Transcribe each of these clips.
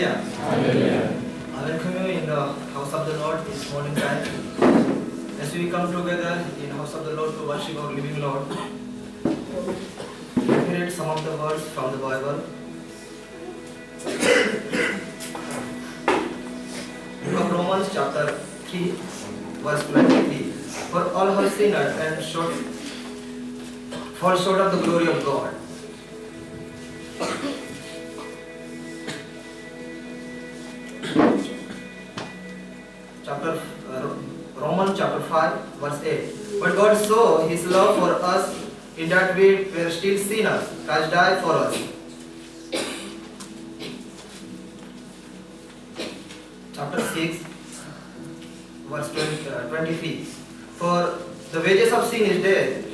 Hallelujah. Hallelujah. I welcome you in the house of the Lord this morning time. As we come together in the house of the Lord to worship our living Lord, let me read some of the words from the Bible. Book of Romans chapter 3 verse 23. For all have sinned and fall short of the glory of God. Romans chapter 5 verse 8. But God saw His love for us in that we were still sinners, Christ died for us. Chapter 6 verse 23. For the wages of sin is death,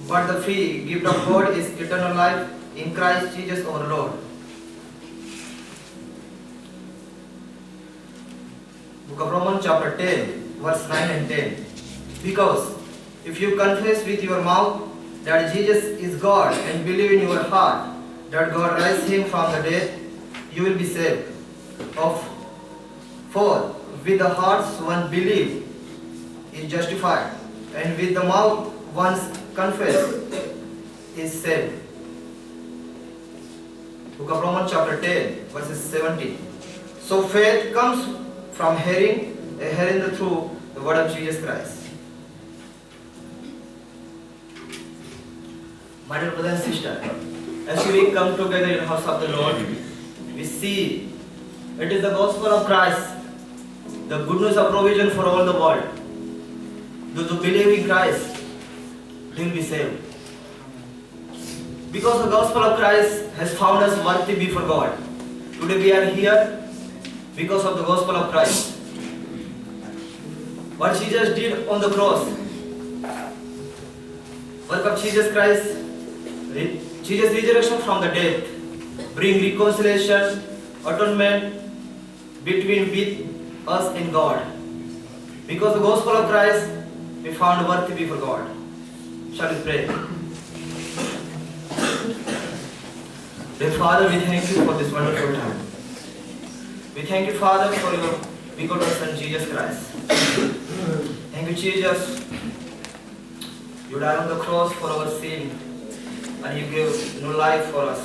but the free gift of God is eternal life in Christ Jesus our Lord. Book of Romans chapter 10 verse 9 and 10. Because if you confess with your mouth that Jesus is God and believe in your heart that God raised Him from the dead, you will be saved. For with the heart one believes is justified, and with the mouth one confess is saved. Book of Romans chapter 10 verses 17. So faith comes from hearing through the word of Jesus Christ. My dear brother and sister, as we come together in the house of the Lord, we see it is the gospel of Christ, the good news of provision for all the world. Those who believe in Christ, they will be saved. Because the gospel of Christ has found us worthy before God. Today we are here because of the gospel of Christ. What Jesus did on the cross, work of Jesus Christ, Jesus' resurrection from the dead, bring reconciliation, atonement between with us and God. Because the gospel of Christ, we found worthy before God. Shall we pray? Dear Father, we thank you for this wonderful time. We thank you, Father, for your begotten Son, Jesus Christ. Thank you, Jesus. You died on the cross for our sin, and you gave new life for us.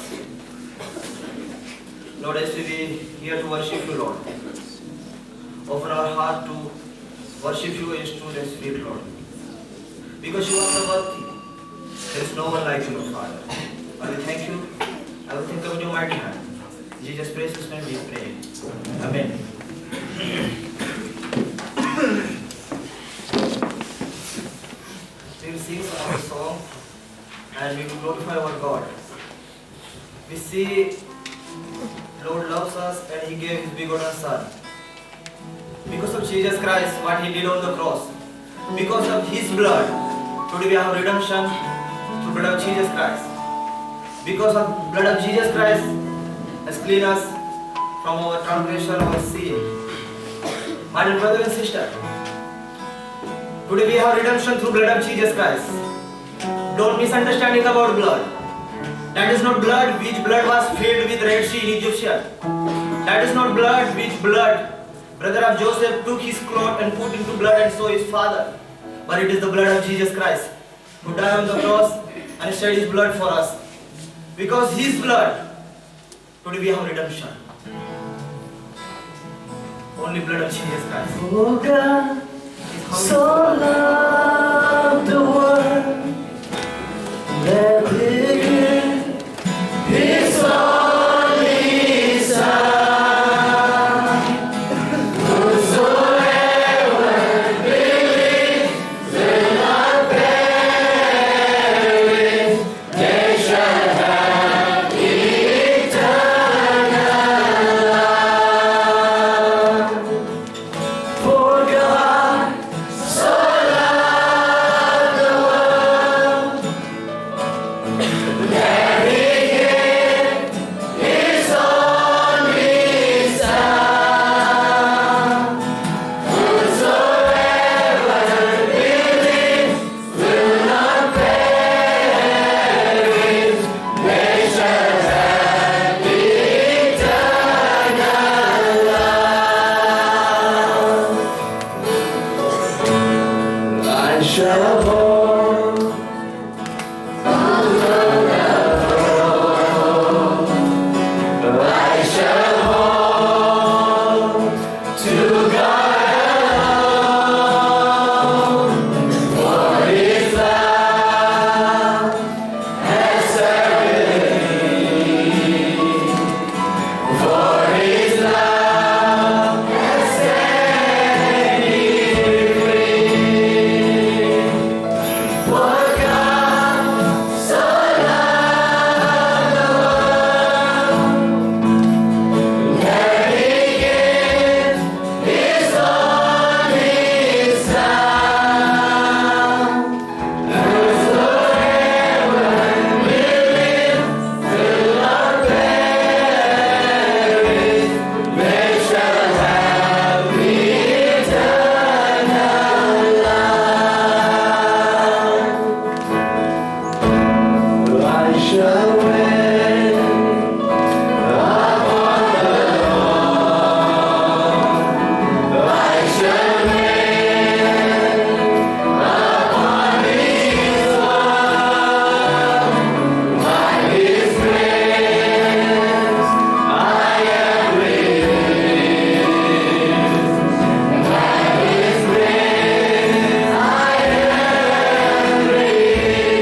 Lord, as we be here to worship you, Lord, open our heart to worship you in truth and spirit, Lord. Because you are the worthy. There is no one like you, Lord, Father. I will thank you. I will think of your mighty hand. In Jesus' precious name we pray. Amen. We will sing our song and we will glorify our God. We see Lord loves us and He gave His begotten Son. Because of Jesus Christ, what He did on the cross, because of His blood, today we have redemption through the blood of Jesus Christ. Because of the blood of Jesus Christ has cleaned us from our transgression, our sin. My dear brother and sister, today we have redemption through blood of Jesus Christ. Don't misunderstanding about blood. That is not blood which blood was filled with Red Sea in Egypt. That is not blood which blood brother of Joseph took his cloth and put into blood and saw his father. But it is the blood of Jesus Christ who died on the cross and shed His blood for us. Because His blood, today we have redemption. Only blood of Jesus Christ. Oh God, so loved the world that He gave His only Son. Whosoever believes will not perish, they shall have eternal life. For God so loved the world that He gave His only Son. Whosoever believes will not perish, they shall have eternal life. shall reign upon the Lord. I shall reign upon His word. By His grace I am released. By His grace I am released.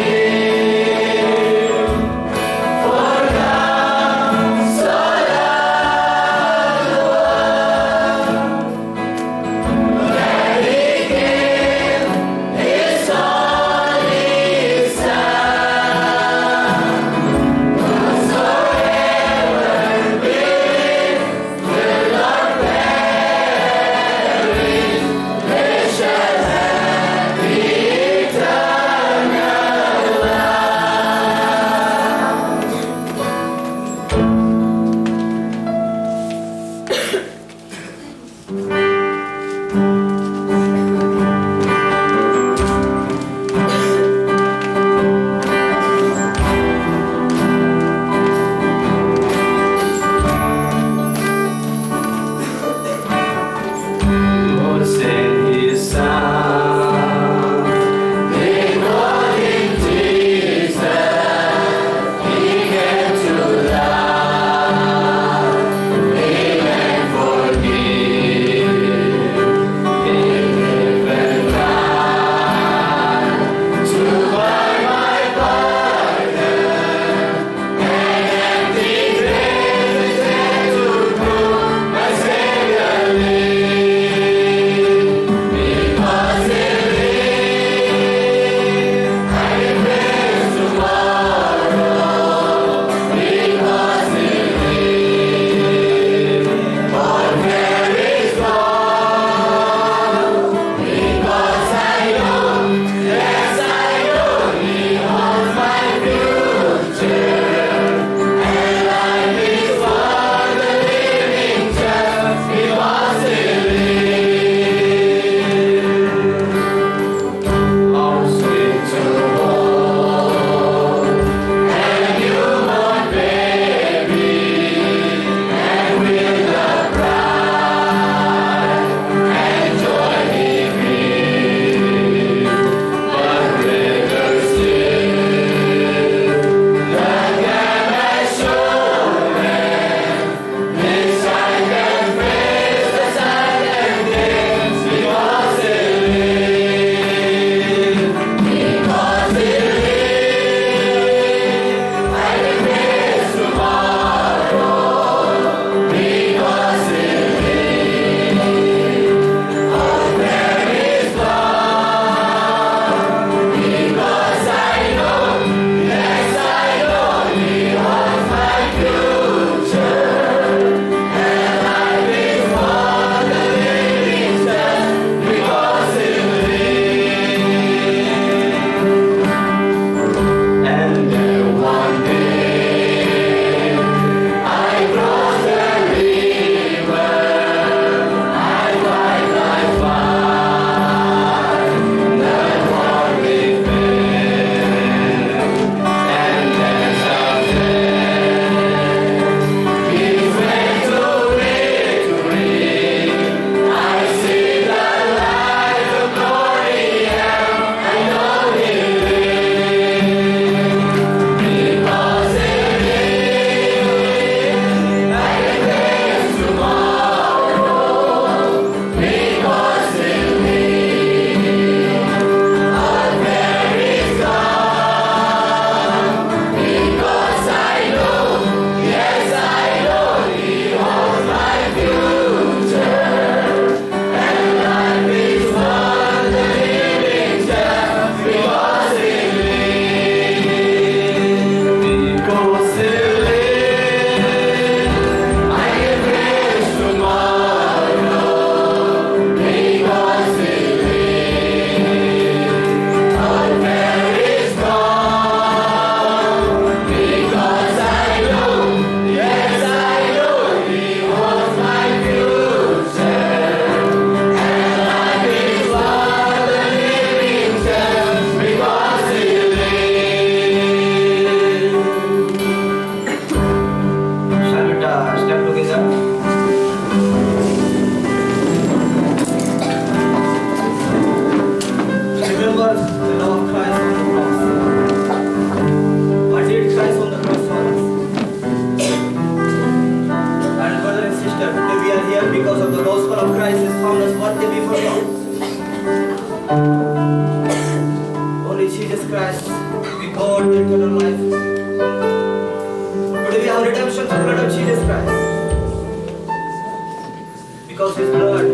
lost his blood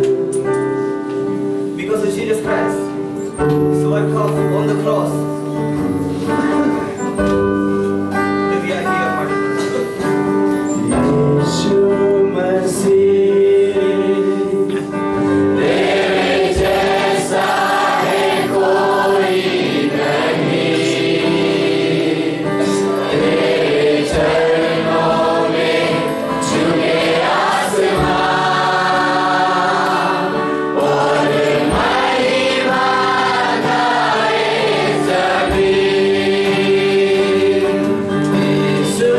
because of Jesus Christ. His work on the cross. We are here, यीशु मसीह तेरे जैसा है कोई नहीं, तेरे चरणों में झुके आसमान और महिमा गाए ज़मीन। यीशु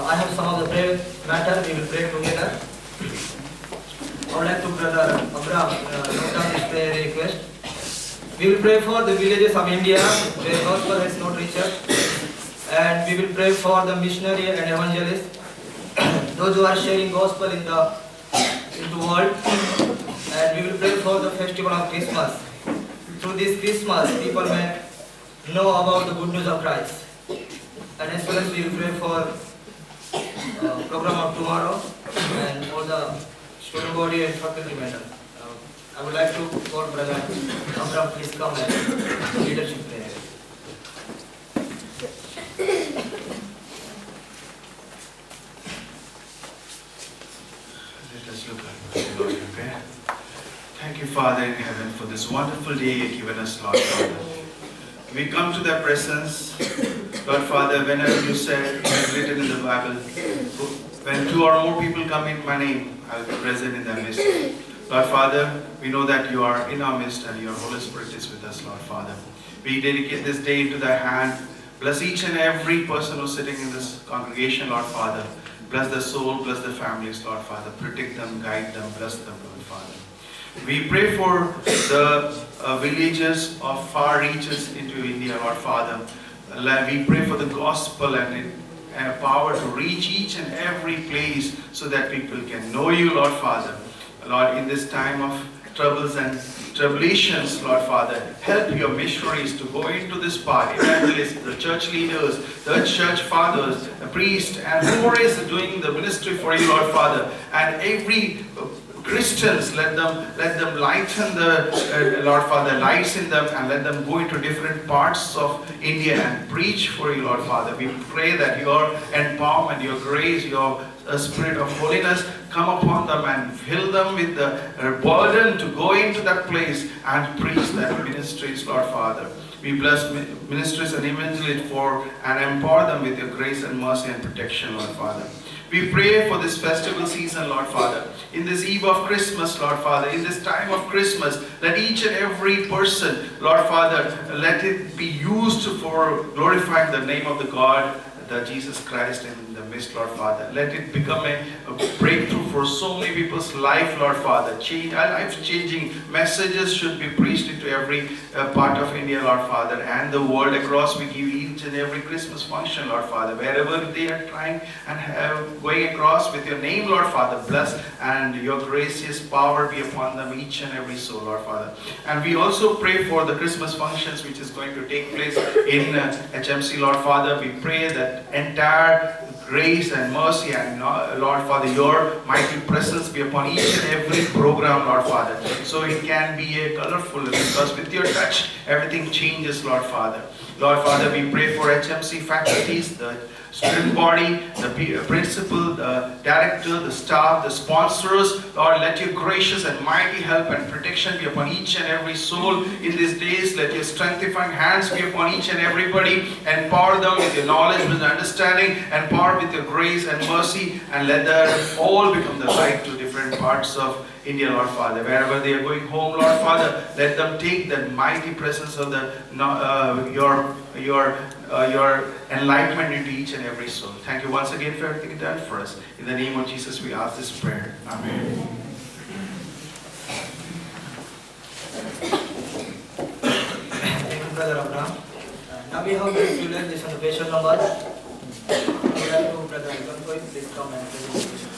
I have some of the prayer matter. We will pray together. I would like to Brother Abraham note down this prayer request. We will pray for the villages of India where gospel has not reached us, and we will pray for the missionary and evangelists, those who are sharing gospel in the world, and we will pray for the festival of Christmas. Through this Christmas, people may know about the good news of Christ. And as well as we will pray for program of tomorrow and all the student body and faculty members. I would like to call Brother Abraham, please come and leadership prayer. Let us look at the Lord in prayer. Thank you, Father in heaven, for this wonderful day you've given us, Lord Father. We come to thy presence, Lord Father, whenever you said, it is written in the Bible, when two or more people come in my name, I will be present in their midst. Lord Father, we know that you are in our midst and your Holy Spirit is with us, Lord Father. We dedicate this day into thy hand. Bless each and every person who's sitting in this congregation, Lord Father. Bless their soul, bless their families, Lord Father. Protect them, guide them, bless them, Lord Father. We pray for the villages of far reaches into India, Lord Father. We pray for the gospel and power to reach each and every place so that people can know you, Lord Father. Lord, in this time of troubles and tribulations, Lord Father, help your missionaries to go into this part, evangelists, the church leaders, the church fathers, the priest, and whoever is doing the ministry for you, Lord Father, and every Christians, let them lighten the Lord Father lights in them, and let them go into different parts of India and preach for you, Lord Father. We pray that your empowerment, your grace, your spirit of holiness come upon them and fill them with the burden to go into that place and preach that ministries, Lord Father. We bless ministries and evangelists for and empower them with your grace and mercy and protection, Lord Father. We pray for this festival season, Lord Father. In this eve of Christmas, Lord Father, in this time of Christmas, let each and every person, Lord Father, let it be used for glorifying the name of the God, the Jesus Christ in the midst, Lord Father. Let it become a breakthrough for so many people's life, Lord Father. Life-changing messages should be preached into every part of India, Lord Father, and the world across. We give each and every Christmas function, Lord Father, wherever they are trying and going across with your name, Lord Father, bless and your gracious power be upon them, each and every soul, Lord Father. And we also pray for the Christmas functions which is going to take place in HMC, Lord Father. We pray that entire grace and mercy and Lord Father, your mighty presence be upon each and every program, Lord Father, so it can be a colorful, because with your touch everything changes, Lord Father. Lord Father, we pray for HMC faculties, the student body, the principal, the director, the staff, the sponsors. Lord, let your gracious and mighty help and protection be upon each and every soul in these days. Let your strengthifying hands be upon each and everybody. Empower them with your knowledge, with understanding, empower with your grace and mercy, and let them all become the light to different parts of India, Lord Father. Wherever they are going home, Lord Father, let them take that mighty presence of the your enlightenment into each and every soul. Thank you once again for everything done for us. In the name of Jesus, we ask this prayer. Amen. Thank you, Brother Abraham. Now we have the children listen to patient number. I would like to Brother Abraham, please come and present the patient.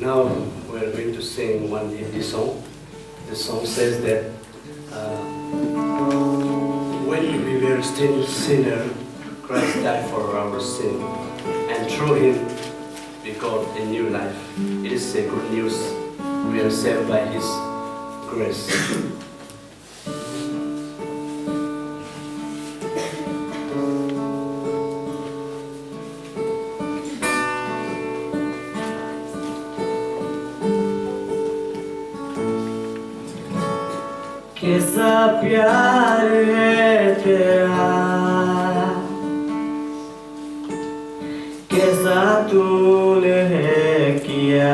Now we're going to sing one Hindi song. The song says that when we were still sinner, Christ died for our sin, and through Him we got a new life. It is a good news. We are saved by His grace. कैसा प्यार है तेरा, कैसा तूने है किया,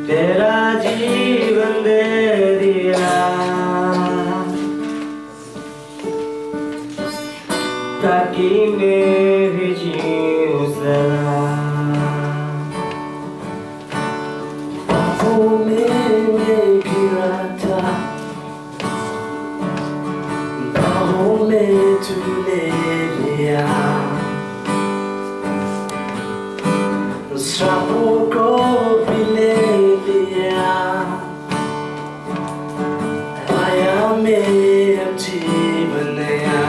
तेरा जीवन दे दिया ताकि मैं भी जीऊं जरा। बाहों में तूने लिया, श्रापों को भी ले लिया, आया में अब जीवन नया।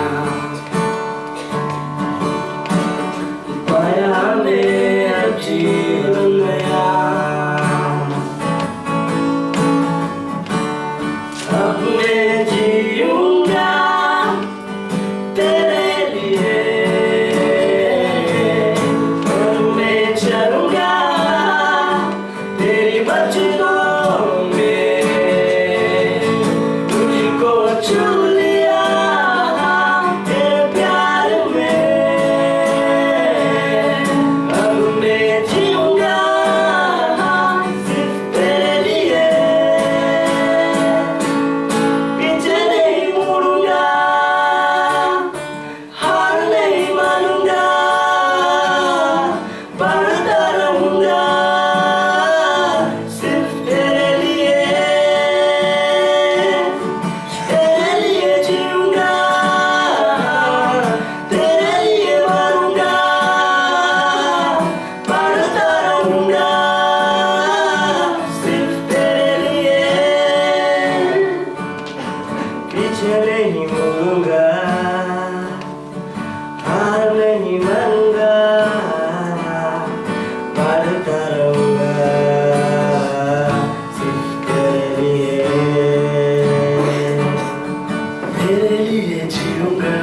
जीऊंगा,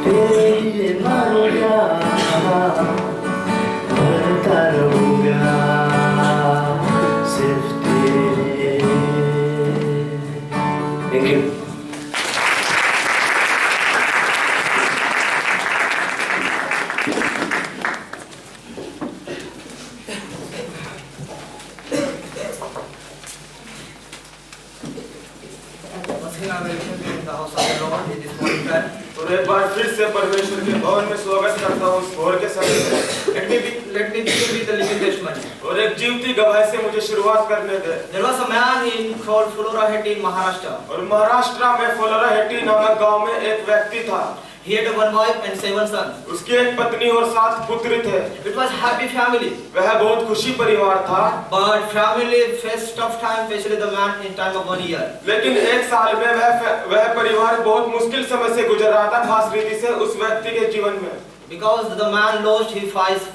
तेरे लिए मरूंगा, मरता रहूंगा, सिर्फ तेरे लिए। Thank you. और एक बार फिर से परमेश्वर के भवन में स्वागत करता हूँ उस भोर के समय में। Let me begin with the living testimony. और एक जीवती गवाही से मुझे शुरुआत करने दे। There was a man in called Fuloraheti in Maharashtra. और महाराष्ट्र में फोलोराहेटी नामक गांव में एक व्यक्ति था। He had one wife and 7 sons. उसकी एक पत्नी और 7 पुत्र थे। It was happy family. वह बहुत खुशी परिवार था। But family faced tough time, especially the man in time of 1 year. लेकिन एक साल में वह परिवार बहुत मुश्किल समय से गुजर रहा था, खास रीति से उस व्यक्ति के जीवन में। Because the man lost his first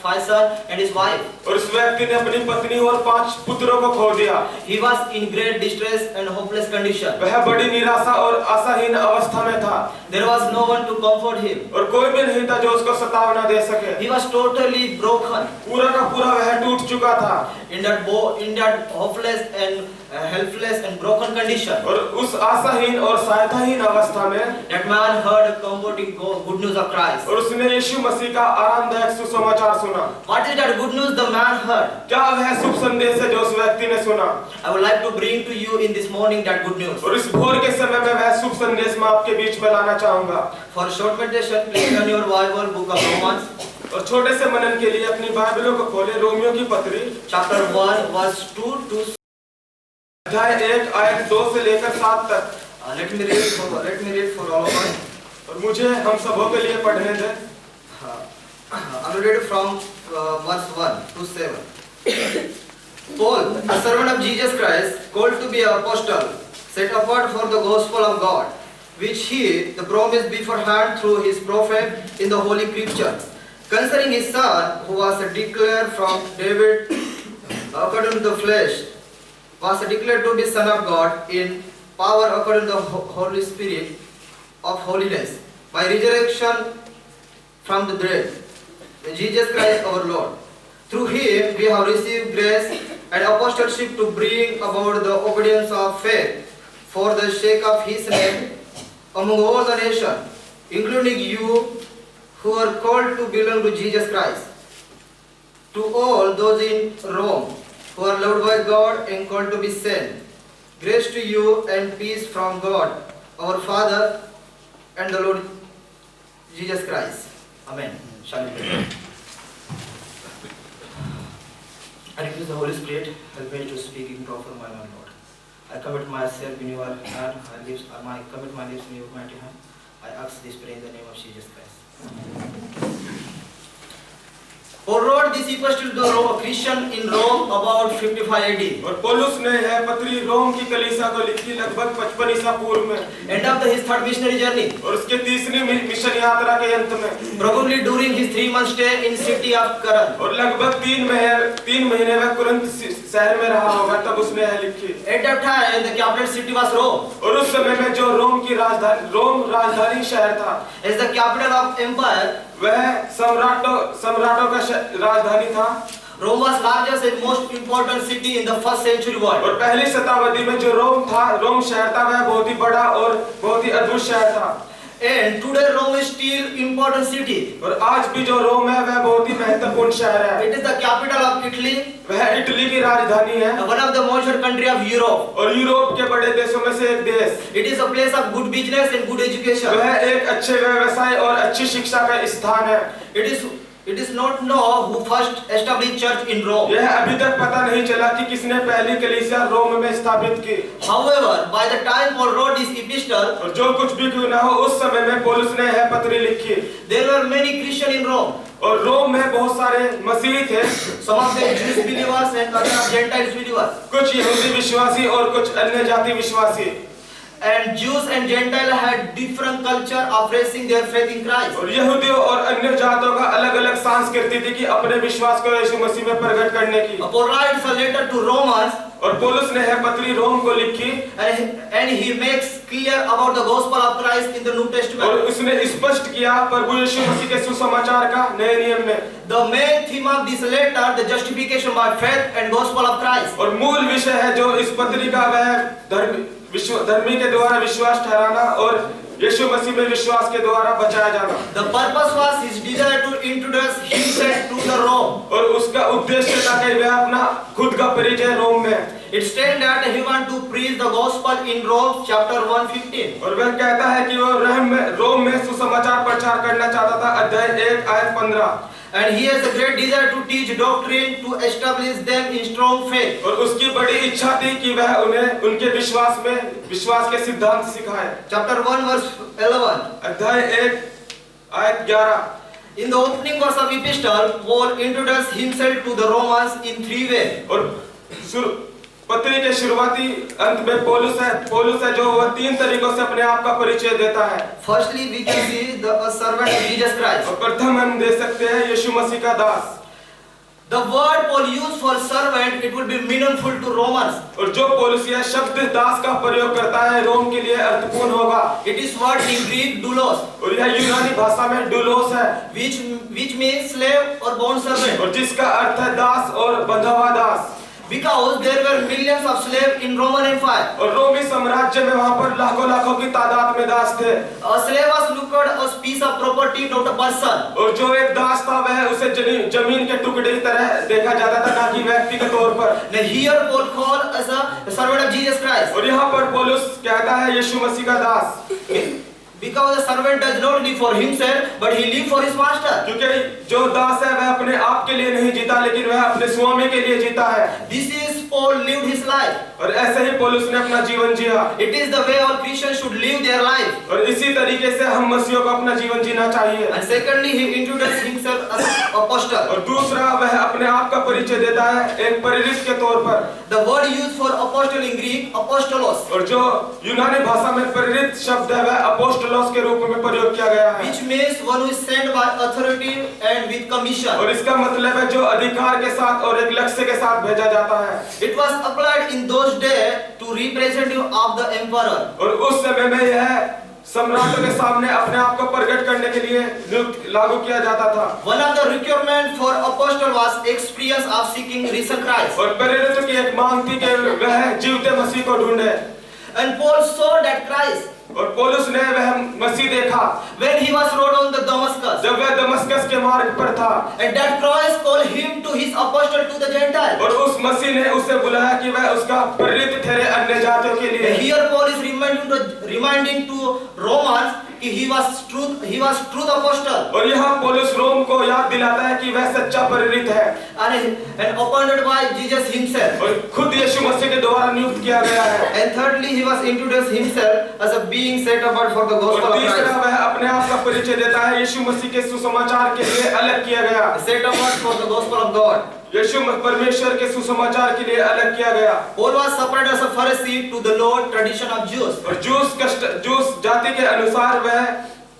5 sons and his wife. और उस व्यक्ति ने अपनी पत्नी और 5 पुत्रों को खो दिया। He was in great distress and hopeless condition. वह बड़ी निराशा और आशाहीन अवस्था में था। There was no one to comfort him. और कोई भी नहीं था जो उसको सांत्वना दे सके। He was totally broken. पूरा का पूरा वह टूट चुका था। In that hopeless and helpless and broken condition. और उस आशाहीन और सहायताहीन अवस्था में That man heard a comforting good news of Christ. और उसने यीशु मसीह का आरामदायक सुसमाचार सुना। What is that good news the man heard? क्या वह शुभ संदेश है जो उस व्यक्ति ने सुना? I would like to bring to you in this morning that good news. और इस भोर के समय में वह शुभ संदेश मैं आपके बीच में लाना चाहूंगा। For a short meditation, please turn your Bible, book of Romans, और छोटे से मनन के लिए अपनी बाइबलों को खोले रोमियो की पत्री chapter 1, verse 2 to अध्याय 1 आयत 2 से लेकर 7 तक। let me read for all of us. और मुझे हम सबों के लिए पढ़ने दें। I will read from verse 1 to 7. Paul, a servant of Jesus Christ, called to be an apostle, set apart for the gospel of God, which he, the promise beforehand through his prophet in the Holy Scripture, concerning his son, who was declared from David according to the flesh, was declared to be Son of God in power according to the Holy Spirit of holiness, by resurrection from the dead, Jesus Christ our Lord. Through him we have received grace and apostleship to bring about the obedience of faith for the sake of his name among all the nations, including you who are called to belong to Jesus Christ. To all those in Rome who are loved by God and called to be saints, grace to you and peace from God our Father and the Lord Jesus Christ. Amen. Shall we pray? I request the Holy Spirit help me to speak in proper manner, Lord. I commit myself in your hand. I commit my lips in your mighty hand. I ask this prayer in the name of Jesus Christ. Paul wrote this epistle to the Christian in Rome about 55 AD. और पौलुस ने यह पत्री रोम की कलीसिया को लिखी लगभग 55 ईसा पूर्व में। End of his third missionary journey. और उसके तीसरी मिशन यात्रा के अंत में। Probably during his 3-month stay in city of Corinth. और लगभग 3 महीने वह कुरिन्थ शहर में रहा होगा तब उसने यह लिखी। At that time, the capital city was Rome. और उस समय में जो रोम राजधानी शहर था, As the capital of empire, वह सम्राटों का राजधानी था। Rome was largest and most important city in the first century world. और पहली शताब्दी में जो रोम शहर था वह बहुत ही बड़ा और बहुत ही अद्भुत शहर था। And today Rome is still important city. और आज भी जो रोम है वह बहुत ही महत्वपूर्ण शहर है। It is the capital of Italy. वह इटली की राजधानी है। One of the major country of Europe. और यूरोप के बड़े देशों में से एक देश। It is a place of good business and good education. वह एक अच्छे व्यवसाय और अच्छी शिक्षा का स्थान है। It is not known who first established church in Rome. यह अभी तक पता नहीं चला कि किसने पहली कलीसिया रोम में स्थापित की। However, by the time Paul wrote this epistle, और जो कुछ भी क्यों ना हो उस समय में पौलुस ने यह पत्री लिखी। there were many Christians in Rome. और रोम में बहुत सारे मसीही थे। Some of them Jewish believers and others Gentiles believers. कुछ यहूदी विश्वासी और कुछ अन्य जाति विश्वासी। And Jews and Gentiles had different culture of raising their faith in Christ. और यहूदियों और अन्य जातों का अलग-अलग संस्कृति थी कि अपने विश्वास को यीशु मसीह में प्रकट करने की। Paul writes a letter to Romans. और पौलुस ने यह पत्री रोम को लिखी and he makes clear about the gospel of Christ in the New और Testament. उसने स्पष्ट किया प्रभु यीशु मसीह के सुसमाचार का नए नियम में। The main theme of this letter, the justification by faith and gospel of Christ. और मूल विषय है जो इस पत्री का वह धर्मी के द्वारा विश्वास ठहराना और यीशु मसीह में विश्वास के द्वारा बचाया जाना। The purpose was his desire to introduce himself to the Rome. और उसका उद्देश्य था कि वह अपना खुद का परिचय रोम में। It states that he want to preach the gospel in Rome, chapter 1:15. और वह कहता है कि वो रोम में सुसमाचार प्रचार करना चाहता था, अध्याय 1 आयत 15। And he has a great desire to teach doctrine, to establish them in strong faith. और उसकी बड़ी इच्छा थी कि वह उन्हें उनके विश्वास के सिद्धांत सिखाए। Chapter 1 verse 11. अध्याय 1 आयत 11। In the opening verse of epistle, Paul introduced himself to the Romans in 3 ways. और पत्री के शुरुआती अंत में पौलुस है जो वह 3 तरीकों से अपने आप का परिचय देता है। Firstly, we can see the servant of Jesus Christ. और प्रथम हम दे सकते हैं यीशु मसीह का दास। The word Paul used for servant, it will be meaningful to Romans. और जो पौलुस यह शब्द दास का प्रयोग करता है रोम के लिए अर्थपूर्ण होगा। It is word in Greek doulos, और यह यूनानी भाषा में डूलोस है, which means slave or bond servant. और जिसका अर्थ है दास और बंधा हुआ दास। Because there were millions of slaves in Roman Empire. और रोमी साम्राज्य में वहां पर लाखों की तादाद में दास थे। A slave was looked at as piece of property, not a person. और जो एक दास था वह उसे जमीन के टुकड़े की तरह देखा जाता था, ना कि व्यक्ति के तौर पर। Now here Paul called as a servant of Jesus Christ. और यहाँ पर पौलुस कहता है यीशु मसीह का दास। Because the servant does not live for himself, but he lives for his master. क्योंकि जो दास है वह अपने आप के लिए नहीं जीता, लेकिन वह अपने स्वामी के लिए जीता है। This is Paul lived his life. और ऐसे ही पौलुस ने अपना जीवन जिया। It is the way all Christians should live their life. और इसी तरीके से हम मसीहियों को अपना जीवन जीना चाहिए। And secondly, he introduced himself as apostle. और दूसरा वह अपने आप का परिचय देता है एक प्रेरित के तौर पर। The word used for apostle in Greek, apostolos, और जो यूनानी भाषा में प्रेरित शब्द है वह अपोस्टलोस के रूप में प्रयोग किया गया है। which means one who is sent by authority and with commission. और इसका मतलब है जो अधिकार के साथ और एक लक्ष्य के साथ भेजा जाता है। It was applied in those days to representative of the emperor. और उस समय में यह सम्राट के सामने अपने आप को प्रकट करने के लिए लागू किया जाता था। One of the requirement for apostle was experience of seeking risen Christ. और प्रेरितों की एक मांग थी कि वह जीवते मसीह को ढूंढे। And Paul saw that Christ और पौलुस ने वह मसीह देखा when he was rode on the Damascus. जब वह दमस्कस के मार्ग पर था। And that Christ called him to his apostle to the Gentile. और उस मसीह ने उसे बुलाया कि वह उसका प्रेरित ठहरे अन्य जातियों के लिए। Here Paul is reminding to Romans कि he was truth apostle. और यहाँ पौलुस रोम को याद दिलाता है कि वह सच्चा प्रेरित है। And appointed by Jesus himself. और खुद यीशु मसीह के द्वारा नियुक्त किया गया है। And thirdly, he was introduced himself as a being set apart for the gospel और of तीसरा Christ. वह अपने आप का परिचय देता है यीशु मसीह के सुसमाचार के लिए अलग किया गया। Set apart for the gospel of God. यीशु परमेश्वर के सुसमाचार के लिए अलग किया गया। Paul was separated as a Pharisee to the law tradition of Jews. और जूस जाति के अनुसार वह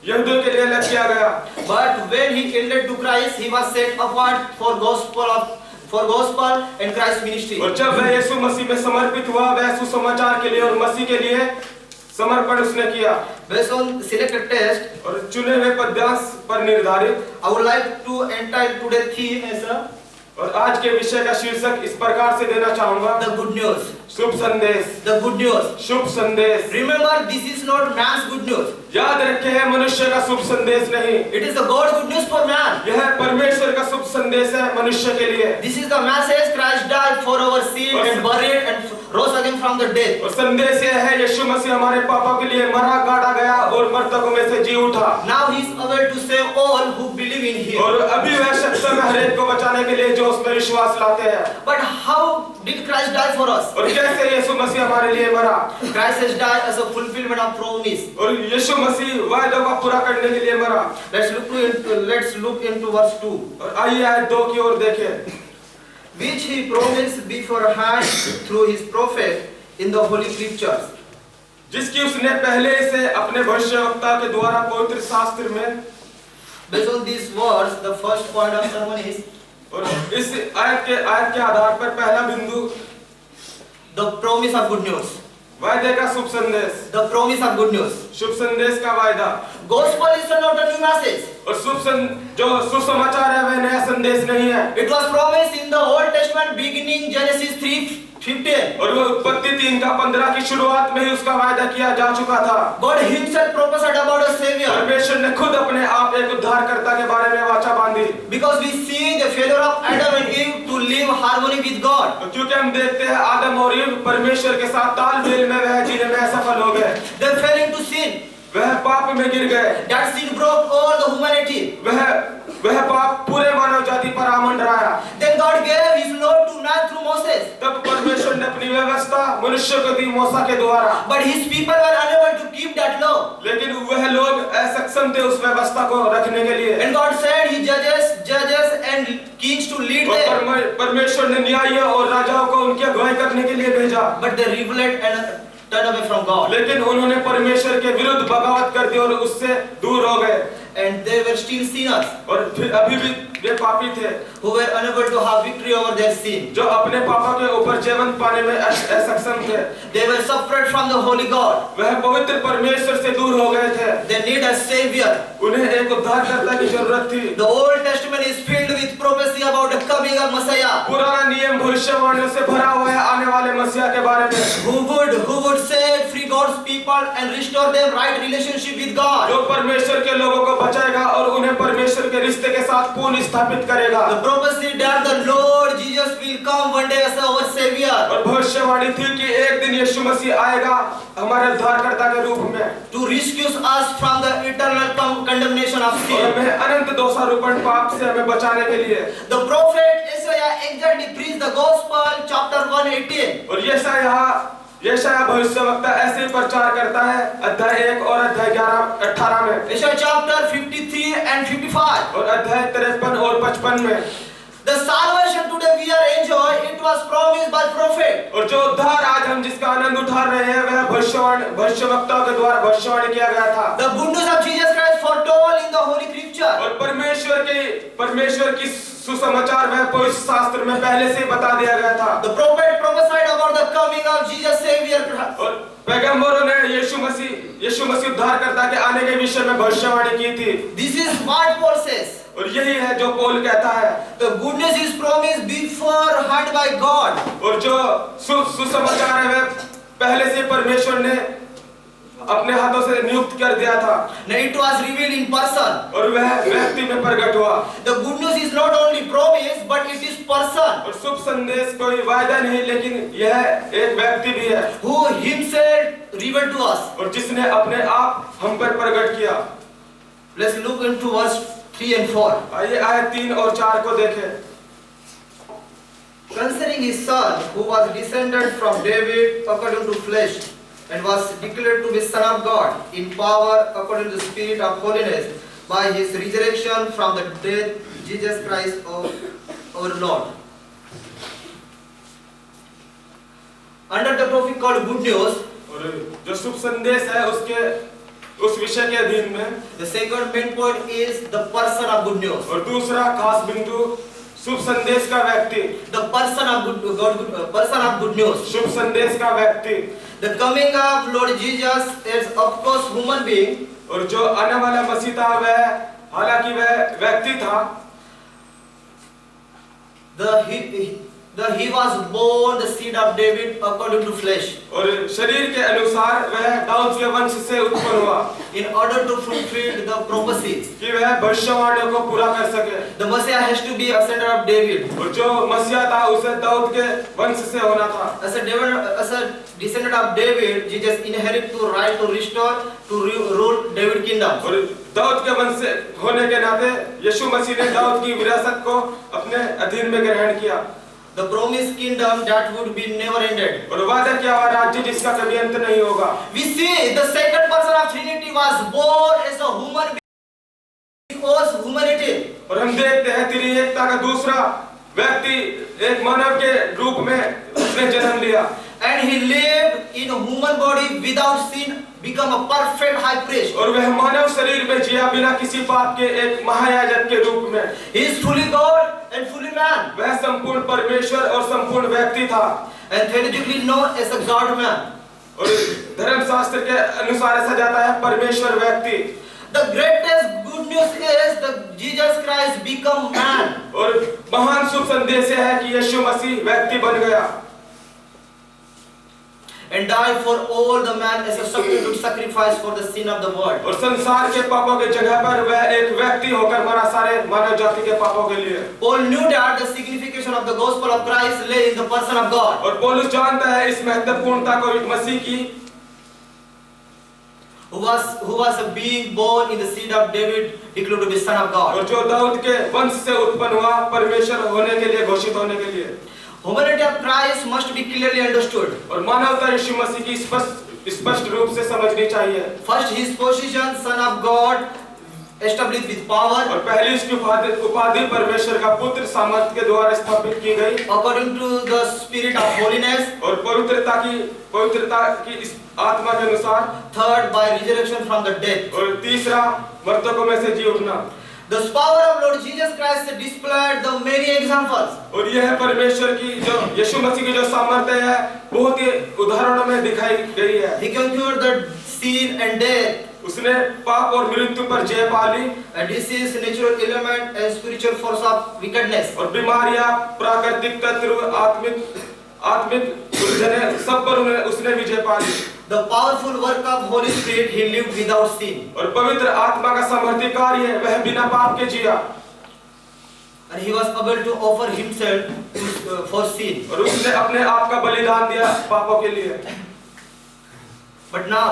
यहूदियों के लिए अलग किया गया। But when he yielded to Christ, he was set apart for gospel and Christ's ministry. और जब वह यीशु मसीह में समर्पित हुआ वह सुसमाचार के लिए और मसीह के लिए समर्पण उसने किया। Based on selected text, और चुने हुए पद्यांश पर निर्धारित I would like to entitle today's theme as और आज के विषय का शीर्षक इस प्रकार से देना चाहूंगा, the good news. शुभ संदेश। The good news. शुभ संदेश। Remember, this is not man's good news. याद रखे है मनुष्य का शुभ संदेश नहीं, It is the God good news for man. यह परमेश्वर का शुभ संदेश है मनुष्य के लिए। This is the message Christ died for our sin and buried and rose again from the dead. और संदेश यह है यीशु मसीह हमारे पापों के लिए मरा काटा गया और मृतकों में से जी उठा। Now he is able to save all who believe in him. और अभी वह सत्य में हर एक को बचाने के लिए जो उसमें विश्वास लाते हैं। But how did Christ die for us? और कैसे यीशु मसीह हमारे लिए मरा? Christ has died as a fulfillment of promise. और यीशु मसीह वायदों का पूरा करने के लिए मरा। Let's look into verse 2. और आइए आयत 2 की ओर देखें। Which he promised beforehand through his prophet in the holy scriptures. जिसकी उसने पहले से अपने भविष्यवक्ता के द्वारा पवित्र शास्त्र में। Based on these words, the first point of sermon is, और इस आयत के आधार पर पहला बिंदु The promise of good news. वायदे का शुभ संदेश, The promise of good news. शुभ संदेश का वायदा। Gospel is not a new message. और जो सुसमाचार है वह नया संदेश नहीं है। It was promised in the Old Testament beginning Genesis 3:15. और वो उत्पत्ति 3:15 की शुरुआत में ही उसका वायदा किया जा चुका था। God himself prophesied about a savior. परमेश्वर ने खुद अपने आप एक उद्धारकर्ता के बारे में वाचा बांधी। Because we see the failure of Adam and Eve to live harmony with God. क्योंकि हम देखते हैं आदम और ईव परमेश्वर के साथ तालमेल में वह जीने में असफल हो गए। They fell into sin. वह पाप में गिर गए। That sin broke all the humanity. वह पाप पूरे मानव जाति पर आ मंडराया। Then God gave his law to man through Moses. तब परमेश्वर ने अपनी व्यवस्था मनुष्य को दी मूसा के द्वारा। But his people were unable to keep that law. लेकिन वह लोग असक्षम थे उस व्यवस्था को रखने के लिए। And God said he judges and kings to lead them. और परमेश्वर ने न्यायियों और राजाओं को उनकी अगुवाई करने के लिए भेजा। But they rebelled and turned away from God. लेकिन उन्होंने परमेश्वर के विरुद्ध बगावत कर दी और उससे दूर हो गए। And they were still sinners. और फिर अभी भी वे पापी थे who were unable to have victory over their sin. जो अपने पापों के ऊपर जीवन पाने में असक्षम थे। They were separate from the holy God. वह पवित्र परमेश्वर से दूर हो गए थे। They need a savior. उन्हें एक उद्धारकर्ता की जरूरत थी। The Old Testament is filled with prophecy about the coming of Messiah. पुराना नियम भविष्यवाणियों से भरा हुआ है आने वाले मसीहा के बारे में। Who would set free God's people and restore them right relationship with God. जो परमेश्वर के लोगों को बचाएगा और उन्हें परमेश्वर के रिश्ते के साथ पुनः स्थापित करेगा। The prophecy that the Lord Jesus will come one day as our savior. और भविष्यवाणी थी कि एक दिन यीशु मसीह आएगा हमारे उद्धारकर्ता के रूप में। To rescue us from the eternal condemnation of और sin. हमें अनंत दोषारोपण पाप से हमें बचाने के लिए। The prophet Isaiah exactly preached the gospel chapter 1:18. और यशायाह भविष्यवक्ता ऐसे ही प्रचार करता है अध्याय 1 और अध्याय 18 में। Isaiah chapter 53 and 55. और अध्याय 53 और 55 में। The salvation today we are enjoy, it was promised by prophet. और जो उद्धार आज हम जिसका आनंद उठा रहे हैं वह भविष्यवक्ताओं के द्वारा भविष्यवाणी किया गया था। The good news of Jesus Christ foretold in the Holy Scripture. और परमेश्वर की सुसमाचार वह पवित्र शास्त्र में पहले से बता दिया गया था। The prophet prophesied about the coming of Jesus Savior. और पैगंबरों ने यीशु मसीह उद्धारकर्ता के आने के विषय में भविष्यवाणी की थी। This is what Paul says. और यही है जो पौल कहता है। The good news is promised beforehand by God. और जो सुसमाचार है वह पहले से परमेश्वर ने अपने हाथों से नियुक्त कर दिया था। Now it was revealed in person. और वह व्यक्ति में प्रकट हुआ। The good news is not only promise but it is person. और शुभ संदेश कोई वायदा नहीं लेकिन यह एक व्यक्ति भी है Who himself revealed to us. और जिसने अपने आप हम पर प्रकट किया। Let's look into verse 3 and 4. आइए आयत 3 और 4 को देखें। Concerning his son, who was descended from David according to flesh, and was declared to be Son of God, in power according to the Spirit of holiness, by his resurrection from the dead, Jesus Christ our Lord. Under the topic called good news, और जो शुभ संदेश है उस विषय के अधीन में the second main point is the person of good news. और दूसरा खास बिंदु शुभ संदेश का व्यक्ति। The person of good news. शुभ संदेश का व्यक्ति। The coming of Lord Jesus is of course human being. और जो आने वाला मसीह था वह हालांकि वह व्यक्ति था। He was born the seed of David according to flesh. और शरीर के अनुसार वह दाऊद के वंश से उत्पन्न हुआ। In order to fulfill the prophecy. कि वह भविष्यवाणियों को पूरा कर सके। The Messiah has to be a descendant of David. और जो मसीहा था उसे दाऊद के वंश से होना था। As a descendant of David, Jesus inherit to right to restore to rule David kingdom. और दाऊद के वंश से होने के नाते यीशु मसीह ने दाऊद की विरासत को अपने अधीन में ग्रहण किया। The promised kingdom that would be never ended. और वादा किया हुआ राज्य जिसका कभी अंत नहीं होगा। We see the second person of Trinity was born as a human being because humanity. और हम देखते हैं त्रिएकता का दूसरा व्यक्ति एक मानव के रूप में उसने जन्म लिया। And he lived in a human body without sin, become a perfect high priest. और वह मानव शरीर में जिया बिना किसी पाप के एक महायाजक के रूप में। He is fully God and fully man. वह संपूर्ण परमेश्वर और संपूर्ण व्यक्ति था। and theologically known as a God man. और धर्मशास्त्र के अनुसार ऐसा जाता है परमेश्वर व्यक्ति। The greatest good news is that Jesus Christ become man. और महान शुभ संदेश है कि यीशु मसीह व्यक्ति बन गया And died for all the man as a substitute sacrifice for the sin of the world. और संसार के पापों के जगह पर वह एक व्यक्ति होकर मरा सारे मानव जाति के पापों के लिए। Paul knew that the signification of the gospel of Christ lay in the person of God. और पौलुस जानता है इस महत्वपूर्णता को मसीह की, who was a being born in the seed of David, declared to be son of God. और जो दाऊद के वंश से उत्पन्न हुआ परमेश्वर होने के लिए, घोषित होने के लिए। Humanity of Christ must be clearly understood. और मानवता यीशु मसीह की स्पष्ट रूप से समझनी चाहिए। First, his position, son of God, established with power. और पहली इसकी उपाधि परमेश्वर का पुत्र सामर्थ के द्वारा स्थापित की गई, according to the spirit of holiness. और पवित्रता की इस आत्मा के अनुसार। Third, by resurrection from the dead. और तीसरा, मृतकों में से जी उठना। The power of Lord Jesus Christ displayed the many examples. और यह परमेश्वर की जो यीशु मसीह की जो सामर्थ्य है बहुत ही उदाहरणों में दिखाई गई है। He conquered the sin and death. उसने पाप और मृत्यु पर जय पा ली। A disease, natural element and spiritual force of wickedness. और बीमारियां, प्राकृतिक तत्व, आत्मिक उलझने सब पर उसने विजय पा ली। The powerful work of Holy Spirit, he lived without sin. और पवित्र आत्मा का सामर्थ्य कार्य वह बिना पाप के जिया। And he was able to offer himself for sin. और उसने अपने आप का बलिदान दिया पापों के लिए। But now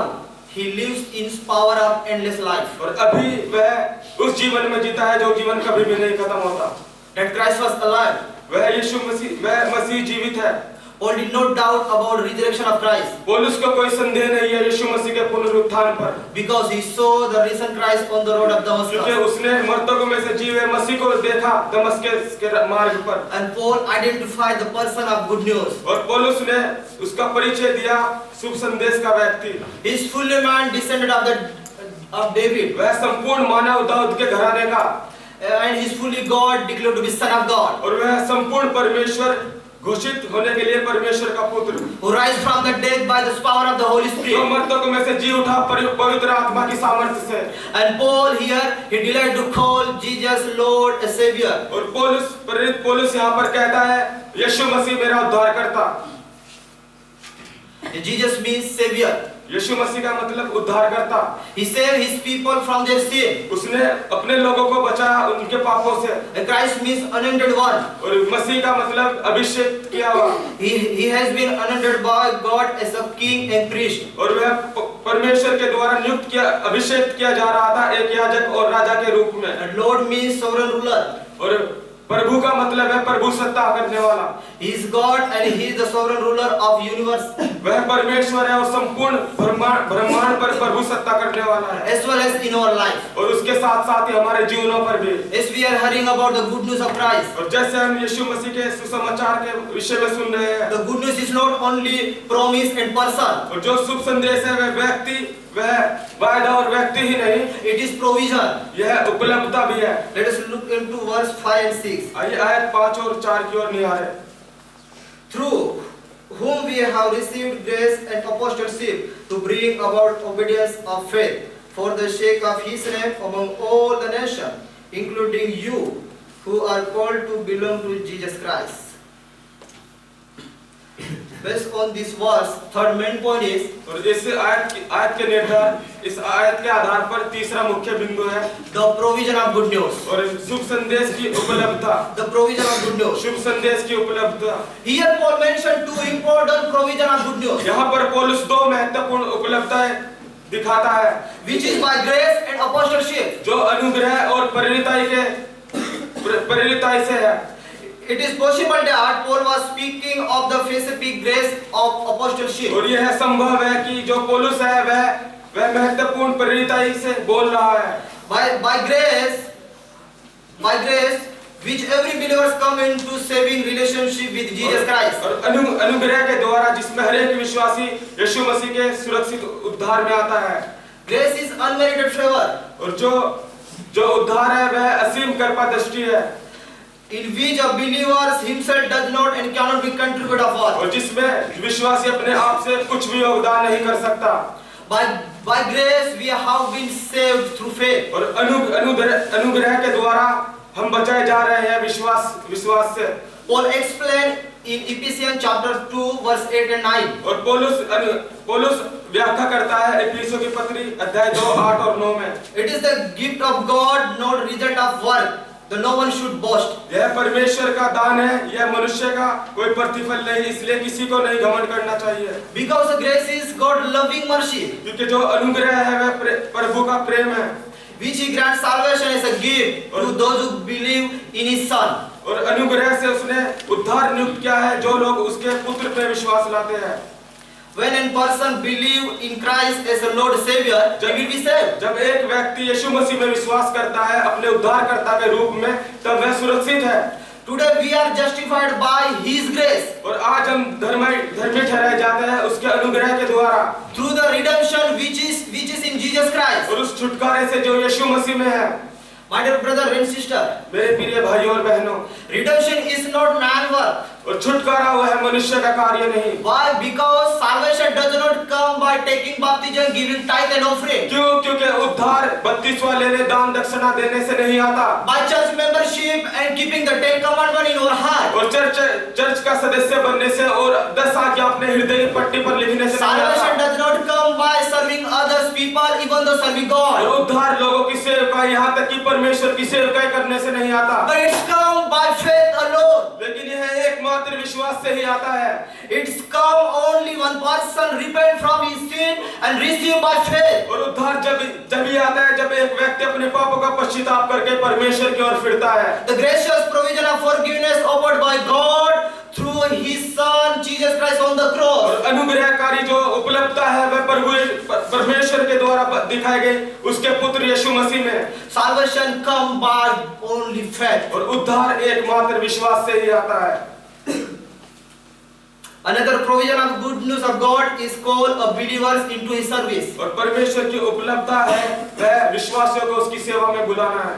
he lives in power of endless life. और अभी वह उस जीवन में जीता है जो जीवन कभी भी नहीं खत्म होता। That Christ was alive. वह मसीह जीवित है। Paul did not doubt about resurrection of Christ. पौलुस को कोई संदेह नहीं है यीशु मसीह के पुनरुत्थान पर। Because he saw the risen Christ on the road of क्योंकि Damascus. उसने मर्दों में से जीवे मसीह को देखा दमस्कस के मार्ग पर। And Paul identified the person of good news. और पौलुस ने उसका परिचय दिया शुभ संदेश का व्यक्ति। He is fully man, descendant of David. वह संपूर्ण मानव दाऊद के घराने का। And he is fully God, declared to be son of God. और वह संपूर्ण परमेश्वर घोषित होने के लिए परमेश्वर का पुत्र। Who rise from the dead by the power of the Holy जो Spirit. मर्दों में से जी उठा पवित्र आत्मा की सामर्थ्य से। And Paul here, he delighted to call Jesus Lord, a Savior. और प्रेरित पौलुस यहाँ पर कहता है यीशु मसीह मेरा उद्धारकर्ता। Jesus means Savior. यीशु मसीह का मतलब उद्धारकर्ता। He saved his people from their sin. उसने अपने लोगों को बचाया उनके पापों से। And Christ means anointed one. और मसीह का मतलब अभिषेक किया हुआ। He has been anointed by God as a king and priest. और वह परमेश्वर के द्वारा नियुक्त किया अभिषेक किया जा रहा था एक याजक और राजा के रूप में। And Lord means sovereign ruler. और प्रभु का मतलब है प्रभु सत्ता करने वाला। He is God and he is the sovereign ruler of universe. वह परमेश्वर है और संपूर्ण ब्रह्मांड पर प्रभु सत्ता करने वाला है। As well as in our life. और उसके साथ साथ ही हमारे जीवनों पर भी। As we are hearing about the good news of Christ. और जैसे हम यीशु मसीह के सुसमाचार के विषय में सुन रहे हैं। The good news is not only promise and person. और जो शुभ संदेश है वह व्यक्ति वह वायदा और व्यक्ति ही नहीं। It is provision. यह उपलब्धता भी है। Let us look into verse 5 and 6. आइए आयत 5 और 4 की ओर निहारें। Through whom we have received grace and apostleship to bring about obedience of faith for the sake of his name among all the nations, including you who are called to belong to Jesus Christ. Based on this verse, third main point is और इस आयत के निर्धार इस आयत के आधार पर तीसरा मुख्य बिंदु है the provision of good news. और शुभ संदेश की उपलब्धता। The provision of good news. शुभ संदेश की उपलब्धता। Here Paul mentioned two important provision of good news, यहाँ पर पौलुस दो महत्वपूर्ण उपलब्धताएं दिखाता है which is by grace and apostleship. जो अनुग्रह और प्रेरिताई से है। It is possible that Paul was speaking of the specific grace of apostleship. और यह संभव है कि जो पौलुस है वह महत्वपूर्ण प्रेरिताई से बोल रहा है। By grace, which every believer come into saving relationship with Jesus Christ. और अनुग्रह के द्वारा जिसमें हर एक विश्वासी यीशु मसीह के सुरक्षित उद्धार में आता है। Grace is unmerited favor. और जो उद्धार है वह असीम कृपा दृष्टि है। in which a believer himself does not and cannot be contribute of all. और जिसमें विश्वासी अपने आप से कुछ भी योगदान नहीं कर सकता। By grace we have been saved through faith. और अनुग्रह के द्वारा हम बचाए जा रहे हैं विश्वास से। Paul explained in Ephesians chapter 2 verse 8 and 9. और पौलुस व्याख्या करता है इफिसियों की पत्री अध्याय 2 8 और 9 में। It is the gift of God, not result of work. that no one should boast. यह परमेश्वर का दान है, यह मनुष्य का कोई प्रतिफल नहीं, इसलिए किसी को नहीं घमंड करना चाहिए। Because the grace is God's loving mercy, क्योंकि जो अनुग्रह है वह प्रभु का प्रेम है, which He grants salvation as a gift to those who believe in His Son. और अनुग्रह से उसने उद्धार नियुक्त किया है जो लोग उसके पुत्र पे विश्वास लाते हैं। When a person believe in Christ as a Lord Savior, he will be saved. जब एक व्यक्ति यीशु मसीह में विश्वास करता है अपने उद्धारकर्ता के रूप में, तब वह सुरक्षित है। Today we are justified by His grace. और आज हम धर्मी ठहराए जाते हैं उसके अनुग्रह के द्वारा, Through the redemption which is in Jesus Christ. और उस छुटकारे से जो यीशु मसीह में है। My dear brother and sister, मेरे प्रिय भाइयों और बहनों, redemption is not man work. और छुटकारा हुआ है मनुष्य का कार्य नहीं। Why? Because salvation does not come by taking baptism, giving tithe and offering. क्यों? क्योंकि उद्धार बपतिस्मा लेने, दान दक्षिणा देने से नहीं आता। By church membership and keeping the 10 commandments in our heart. और चर्च का सदस्य बनने से और 10 आज्ञा अपने हृदय की पट्टी पर लिखने से नहीं Salvation आता। does not come by serving others people, even though serving God. और उद्धार लोगों की सेवकाई, यहाँ तक कि परमेश्वर की सेवकाई करने से नहीं आता। But it's come by faith alone. लेकिन यह एकमात्र विश्वास से ही आता है। It's come only one person repent from his sin and receive by faith. और उद्धार जब ही आता है जब एक व्यक्ति अपने पापों का पश्चाताप करके परमेश्वर की ओर फिरता है। The gracious provision of forgiveness offered by God through His Son Jesus Christ on the cross. और अनुग्रहकारी जो उपलब्धता है वह परमेश्वर के द्वारा दिखाई गई उसके पुत्र यीशु मसीह में। Salvation come by only faith. और उद्धार एकमात्र विश्वास से ही आता है। Another provision of good news of God is called a believers into His service, और परमेश्वर की उपलब्धता है वह विश्वासियों को उसकी सेवा में बुलाना है,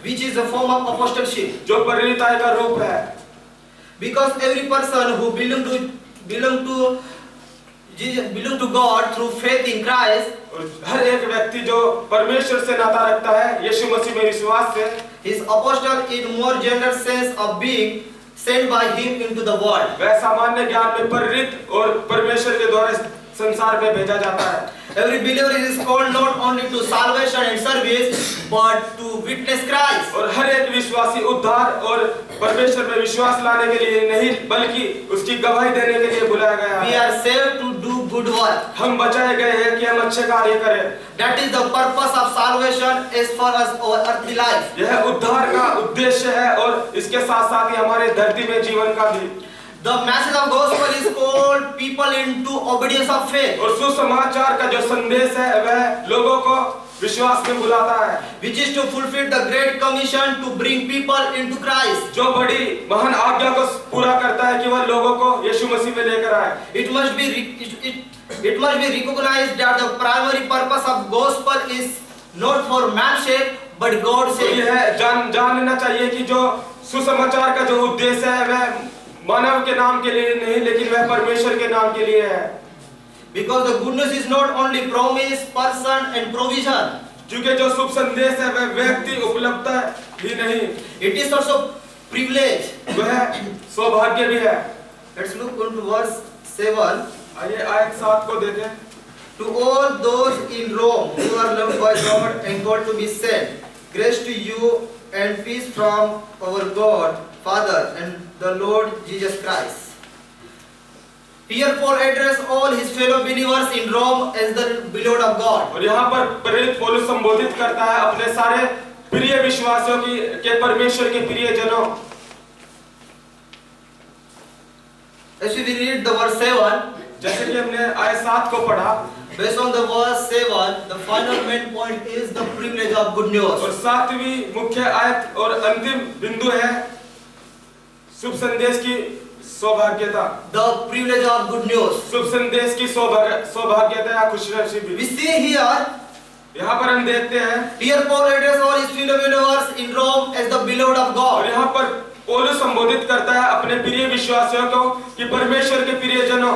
which is a form of apostleship. जो परिणिताई का रूप है। Because every person who belong to God through faith in Christ, और हर एक व्यक्ति जो परमेश्वर से नाता रखता है यीशु मसीह में विश्वास से, is apostle in more general sense of being sent by Him into the world. वह सामान्य ज्ञान में प्रेरित और परमेश्वर के द्वारा संसार में भेजा जाता है। Every believer is called not only to salvation and service, but to witness Christ. और हर एक विश्वासी उद्धार और परमेश्वर में विश्वास लाने के लिए नहीं बल्कि उसकी गवाही देने के लिए बुलाया गया We है। are saved to do good work. हम बचाए गए हैं कि हम अच्छे कार्य करें। That is the purpose of salvation as far as our earthly life. यह उद्धार का उद्देश्य है और इसके साथ साथ ही हमारे धरती में जीवन का भी। The message of gospel is called people into obedience of faith, और सुसमाचार का जो संदेश है वह लोगों को विश्वास में बुलाता है, which is to fulfill the great commission to bring people into Christ. जो बड़ी महान आज्ञा को पूरा करता है कि वह लोगों को यीशु मसीह में लेकर आए। It must be recognized that the primary purpose of gospel is not for man's sake but God's तो sake. यह जानना चाहिए कि जो सुसमाचार का जो उद्देश्य है वह मानव के नाम के लिए नहीं लेकिन वह परमेश्वर के नाम के लिए है। Because the good news is not only promise, person and provision. क्योंकि जो शुभ संदेश है वह व्यक्ति उपलब्धता ही नहीं, It is also privilege. वह सौभाग्य भी है। Let's look into verse 7. आइए आयत 7 को देखें। To all those in Rome who are loved by God and called to be sent, grace to you and peace from our God, Father and the Lord Jesus Christ. Here Paul addressed all his fellow believers in Rome as the beloved of God. और यहाँ पर प्रेरित पौलुस संबोधित करता है अपने सारे प्रिय विश्वासियों के परमेश्वर के प्रिय जनों। As we read the verse 7, जैसे कि हमने आयत 7 को पढ़ा, based on the verse 7, the final main point is the privilege of good news. और 7वीं मुख्य आयत और अंतिम बिंदु है शुभ संदेश की सौभाग्यता। The privilege of good news. शुभ संदेश की सौभाग्यता या खुशनसीबी। We see here, यहाँ पर हम देखते हैं here Paul addressed all his fellow believers in Rome as the beloved of और God. यहाँ पर पौलुस संबोधित करता है अपने प्रिय विश्वासियों को कि परमेश्वर के प्रियजनों,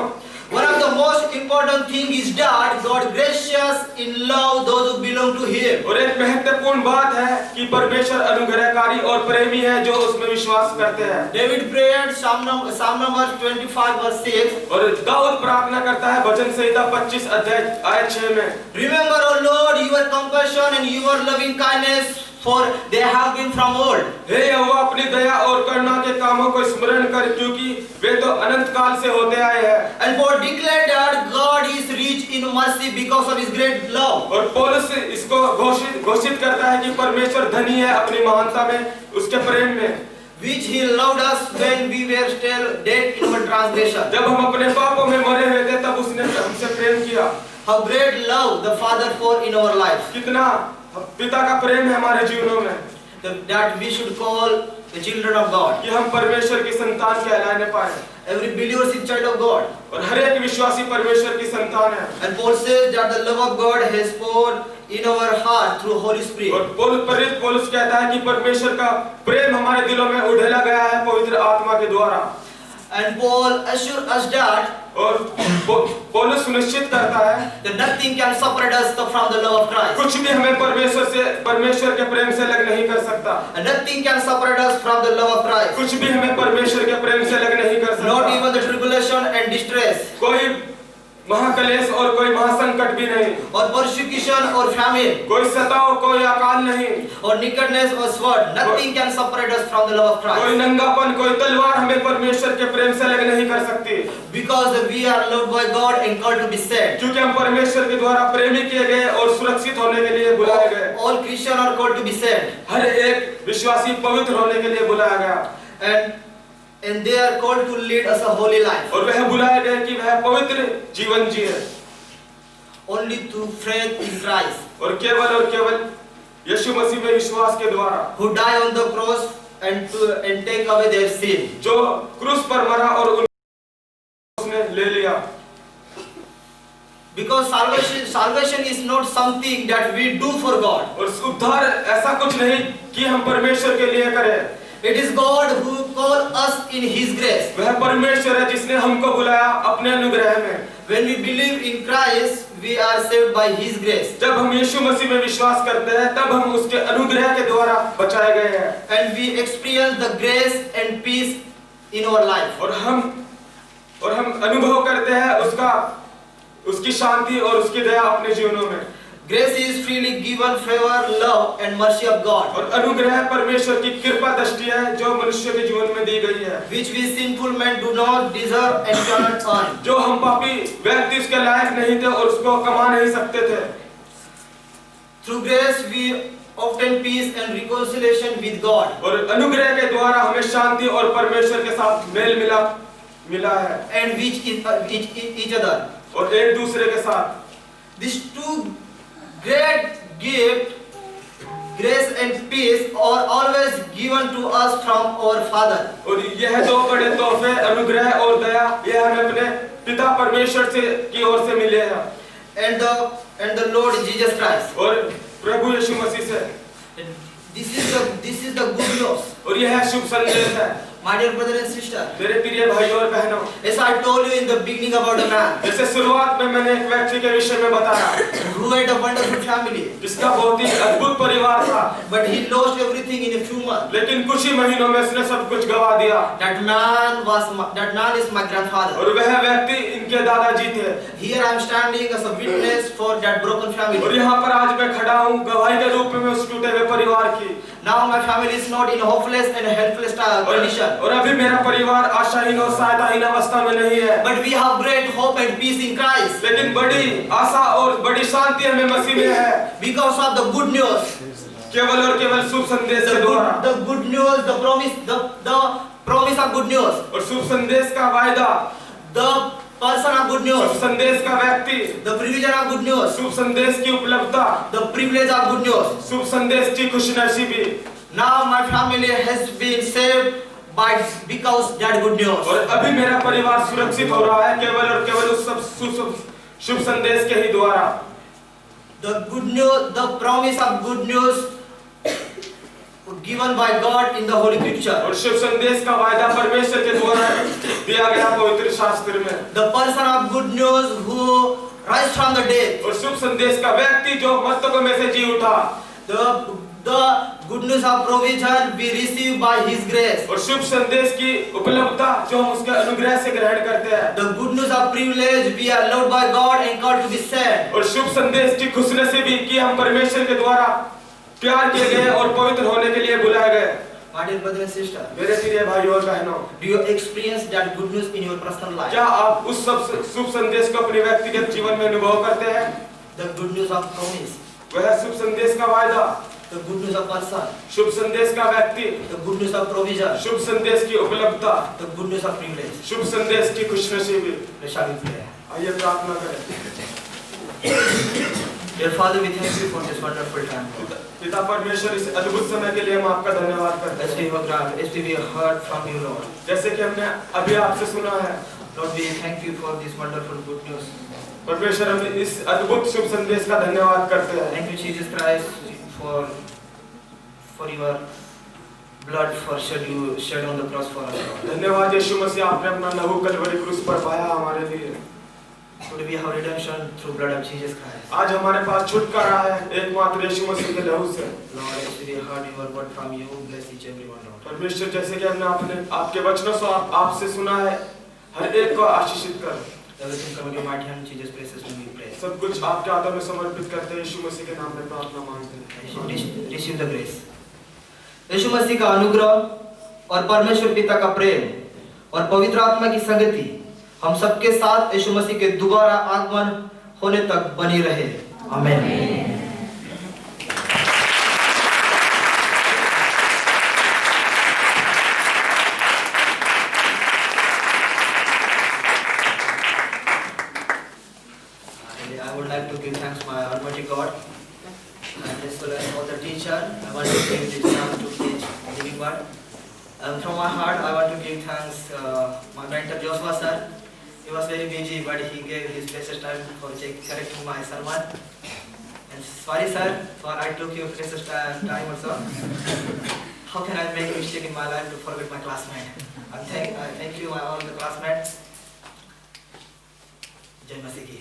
one of the most important thing is that God gracious in love those who belong to Him. और एक महत्वपूर्ण बात है कि परमेश्वर अनुग्रहकारी और प्रेमी है जो उसमें विश्वास करते हैं। David prayed Psalm number 25 verse 6. और दाऊद प्रार्थना करता है भजन संहिता 25 अध्याय आयत 6 में, Remember, O Lord, your compassion and your loving kindness, for they have been from old. हे यहोवा अपनी दया और करुणा के कामों को स्मरण कर, क्योंकि वे तो अनंत काल से होते आए हैं। And for declare that God is rich in mercy because of His great love. और पौलुस इसको घोषित करता है कि परमेश्वर धनी है अपनी महानता में, उसके प्रेम में, Which He loved us when we were still dead in our transgression. जब हम अपने पापों में मरे हुए थे तब उसने हमसे प्रेम किया। How great love the Father for in our lives. कितना पिता का प्रेम है हमारे जीवनों में, That we should call the children of God. कि हम परमेश्वर की संतान कहलाने पाए। Every believer is child of God. और हर एक विश्वासी परमेश्वर की संतान है। And Paul says that the love of God has poured in our heart through Holy Spirit. और पौलुस कहता है कि परमेश्वर का प्रेम हमारे दिलों में उड़ेला गया है पवित्र आत्मा के द्वारा। And Paul assures us that और पौलुस सुनिश्चित करता है that nothing can separate us from the love of Christ. कुछ भी हमें परमेश्वर के प्रेम से अलग नहीं कर सकता। And nothing can separate us from the love of Christ. कुछ भी हमें परमेश्वर के प्रेम से अलग नहीं कर सकता। Not even the tribulation and distress. कोई महाकलेश और कोई महासंकट भी नहीं, Or persecution or famine. कोई सताव, कोई अकाल नहीं, Or nakedness or sword. Nothing can separate us from the love of कोई Christ. नंगापन, कोई तलवार हमें परमेश्वर के प्रेम से अलग नहीं कर सकती। Because we are loved by God and called to be saved. क्योंकि हम परमेश्वर के द्वारा प्रेमी किए गए और सुरक्षित होने के लिए बुलाए गए। All Christians are called to be saved. हर एक विश्वासी पवित्र होने के लिए बुलाया गया And they are called to lead us a holy life. और वह बुलाए गए कि वह पवित्र जीवन जिए Only through faith in Christ. और केवल यीशु मसीह में विश्वास के द्वारा, Who died on the cross and take away their sin. जो क्रूस पर मरा और उसने ले लिया। Because salvation is not something that we do for God. और उद्धार ऐसा कुछ नहीं कि हम परमेश्वर के लिए करें। It is God who called us in His grace. वह परमेश्वर है जिसने हमको बुलाया अपने अनुग्रह में। When we believe in Christ, we are saved by His grace. जब हम यीशु मसीह में विश्वास करते हैं तब हम उसके अनुग्रह के द्वारा बचाए गए हैं। And we experience the grace and peace in our life. और हम अनुभव करते हैं उसकी शांति और उसकी दया अपने जीवनों में। Grace is freely given favor, love and mercy of God. और अनुग्रह परमेश्वर की कृपा दृष्टि है जो मनुष्य के जीवन में दी गई है, Which we sinful men do not deserve and cannot earn. जो हम पापी व्यक्ति उसके लायक नहीं थे और उसको कमा नहीं सकते थे। Through grace we obtain peace and reconciliation with God. और अनुग्रह के द्वारा हमें शांति और परमेश्वर के साथ मेल मिला है And which is each other. और एक दूसरे के साथ। These two great gifts, grace and peace, are always given to us from our Father. और यह दो बड़े तोहफे अनुग्रह और दया यह हमें अपने पिता परमेश्वर की ओर से मिले हैं And the Lord Jesus Christ. और प्रभु यीशु मसीह से। This is the good news. और यह शुभ संदेश है My dear brother and sister, मेरे प्रिय भाइयों और बहनों। as I told you in the beginning about a man जैसे शुरुआत में मैंने एक व्यक्ति के विषय में बताया who had a wonderful family, जिसका बहुत ही अद्भुत परिवार था, but he lost everything in a few months. लेकिन कुछ ही महीनों में उसने सब कुछ गवा दिया। That man is my grandfather. और वह व्यक्ति इनके दादाजी थे। Here I am standing as a witness for that broken और family. यहाँ पर आज मैं खड़ा हूँ गवाही के रूप में उस टूटे हुए परिवार की। Now my family is not in a hopeless and helpless condition. और अभी मेरा परिवार आशाहीन और सहायताहीन अवस्था में नहीं है, But we have great hope and peace in Christ. लेकिन बड़ी आशा और बड़ी शांति हमें मसीह में है Because of the good news. केवल और केवल शुभ संदेश के द्वारा। The good news, the promise of good news. और शुभ संदेश का वायदा, The person of good Shubh news. संदेश का व्यक्ति, The provision of good news. शुभ संदेश की उपलब्धता, The privilege of good news. शुभ संदेश की खुशनसीबी। Now my family has been saved because that good news. और अभी मेरा परिवार सुरक्षित हो रहा है केवल और केवल उस सब शुभ संदेश के ही द्वारा। The good news, the promise of good news given by God in the Holy Scripture. और शुभ संदेश का वायदा परमेश्वर के द्वारा दिया गया पवित्र शास्त्र में। The person of good news who rise from the dead. और शुभ संदेश का व्यक्ति जो मृतकों में से जी उठा। The good news of provision we receive by His grace. और शुभ संदेश की उपलब्धता जो हम उसके अनुग्रह से ग्रहण करते हैं। The good news of privilege we are loved by God and called to be saved. और शुभ संदेश की खुशनसीबी कि हम परमेश्वर के द्वारा प्यार किए गए और पवित्र होने के लिए बुलाए गए। My dear brother and sister, मेरे प्रिय भाइयों और बहनों, do you experience that good news in your personal life? क्या आप उस सब शुभ संदेश को अपने व्यक्तिगत जीवन में अनुभव करते हैं? The good news of promise, वह शुभ संदेश का वायदा, the good news of person, शुभ संदेश का व्यक्ति, the good news of provision, शुभ संदेश की उपलब्धता, the good news of privilege. शुभ संदेश की खुशनसीबी। Shall we pray? आइए प्रार्थना करें। Dear Father, we thank you for this wonderful time. पिता परमेश्वर इस अद्भुत समय के लिए हम आपका धन्यवाद करते As we have heard from you, Lord. जैसे कि हमने अभी आपसे सुना है, Lord, we thank you for this wonderful good news. परमेश्वर हम इस अद्भुत शुभ संदेश का धन्यवाद करते हैं। Thank you, Jesus Christ, for your blood for shed on the cross for us, Lord. धन्यवाद यीशु मसीह, आपने अपना लहू कलवरी क्रूस पर बहाया हमारे लिए। Today we have redemption through blood of Jesus Christ. आज हमारे पास छुटकारा है एकमात्र यीशु मसीह के लहू से। Lord, as we heard your word from you, bless each everyone, Lord. परमेश्वर जैसे कि हमने अपने आपके वचनों से आपसे सुना है, हर एक को आशीषित कर। Everything come in your mighty hand, Jesus precious name we pray. सब कुछ आपके हाथों में समर्पित करते हैं, यीशु मसीह के नाम में प्रार्थना मांगते हैं। Receive the grace. यीशु मसीह का अनुग्रह और परमेश्वर पिता का प्रेम और पवित्र आत्मा की संगति हम सबके साथ यीशु मसीह के दोबारा आगमन होने तक बनी रहे। आमीन। I would like to give thanks to my Almighty God and as well as all the teacher. I want to give this chance to teach living word. And from my heart, I want to give thanks my mentor Joshua sir. He was very busy, but he gave his precious time for correcting my sermon. And sorry sir, for I took your precious time also. How can I make a mistake in my life to forget my classmate? I thank you all the classmates. Jai Masih ki.